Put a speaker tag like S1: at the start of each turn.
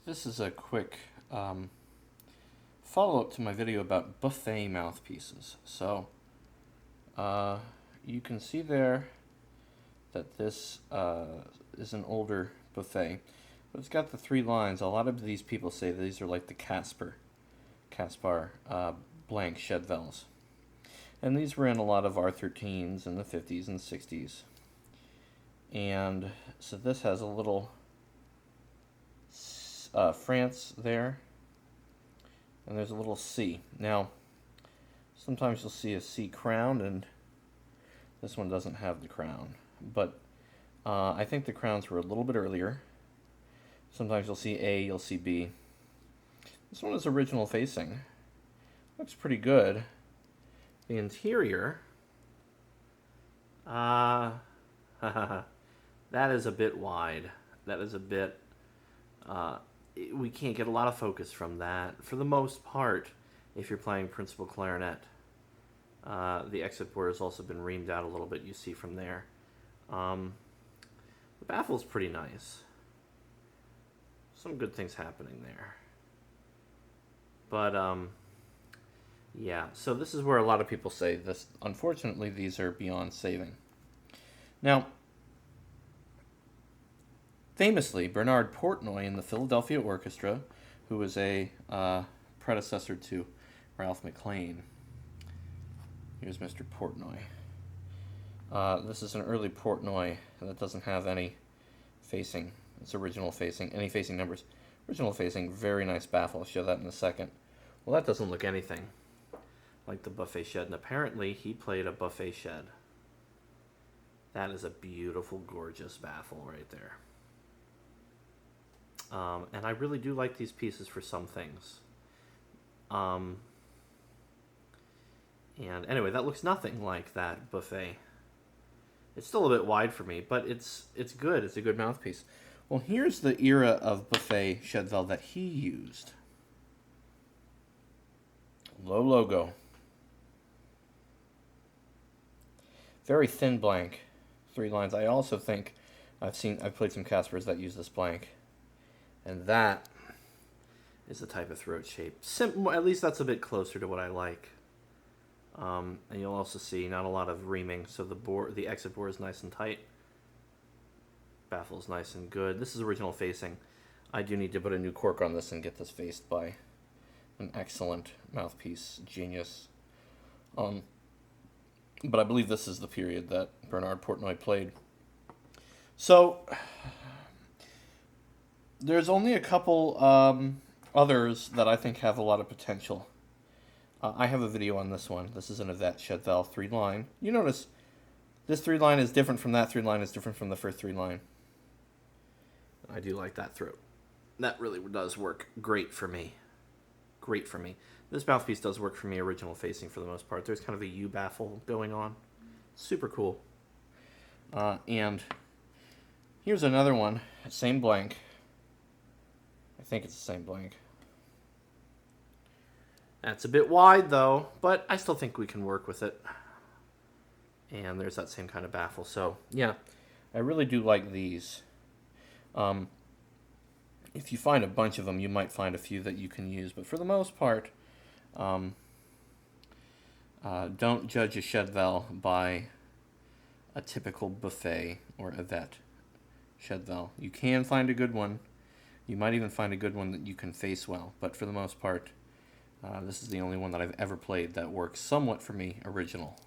S1: This is a quick follow-up to my video about buffet mouthpieces. So you can see there that this is an older buffet, but it's got the three lines. A lot of these people say these are like the Caspar blank Chedevelles. And these were in a lot of R13s in the 50s and 60s. And so this has a little France there, and there's a little C. Now, sometimes you'll see a C crown, and this one doesn't have the crown. But I think the crowns were a little bit earlier. Sometimes you'll see A, you'll see B. This one is original facing. Looks pretty good. The interior, that is a bit wide. That is a bit, we can't get a lot of focus from that. For the most part, if you're playing principal clarinet, the exit board has also been reamed out a little bit, you see from there. The baffle's pretty nice. Some good things happening there. But, yeah, so this is where a lot of people say this. Unfortunately, these are beyond saving. Now, famously, Bernard Portnoy in the Philadelphia Orchestra, who was a predecessor to Ralph McClane. Here's Mr. Portnoy. This is an early Portnoy that doesn't have any facing. It's original facing, any facing numbers. Original facing, very nice baffle. I'll show that in a second. Well, that doesn't look anything like the Buffet Ched, and apparently he played a Buffet Ched. That is a beautiful, gorgeous baffle right there. And I really do like these pieces for some things. And anyway, that looks nothing like that Buffet. It's still a bit wide for me, but it's good. It's a good mouthpiece. Well, here's the era of Buffet Chedeville that he used. Low logo. Very thin blank. 3 lines. I also think I've played some Caspars that use this blank. And that is the type of throat shape. At least that's a bit closer to what I like. And you'll also see not a lot of reaming, so the exit bore is nice and tight. Baffle is nice and good. This is original facing. I do need to put a new cork on this and get this faced by an excellent mouthpiece genius. But I believe this is the period that Bernard Portnoy played. So there's only a couple others that I think have a lot of potential. I have a video on this one. This is an Buffet Chedeville 3-line. You notice this 3-line is different from that 3-line, is different from the first 3-line. I do like that throat. That really does work great for me. Great for me. This mouthpiece does work for me original facing for the most part. There's kind of a U baffle going on. Super cool. And here's another one. Same blank. I think it's the same blank. That's a bit wide though, but I still think we can work with it. And there's that same kind of baffle. So yeah, I really do like these. If you find a bunch of them, you might find a few that you can use. But for the most part, don't judge a Chedeville by a typical Buffet or Buffet Chedeville. You can find a good one. You might even find a good one that you can face well. But for the most part, this is the only one that I've ever played that works somewhat for me original.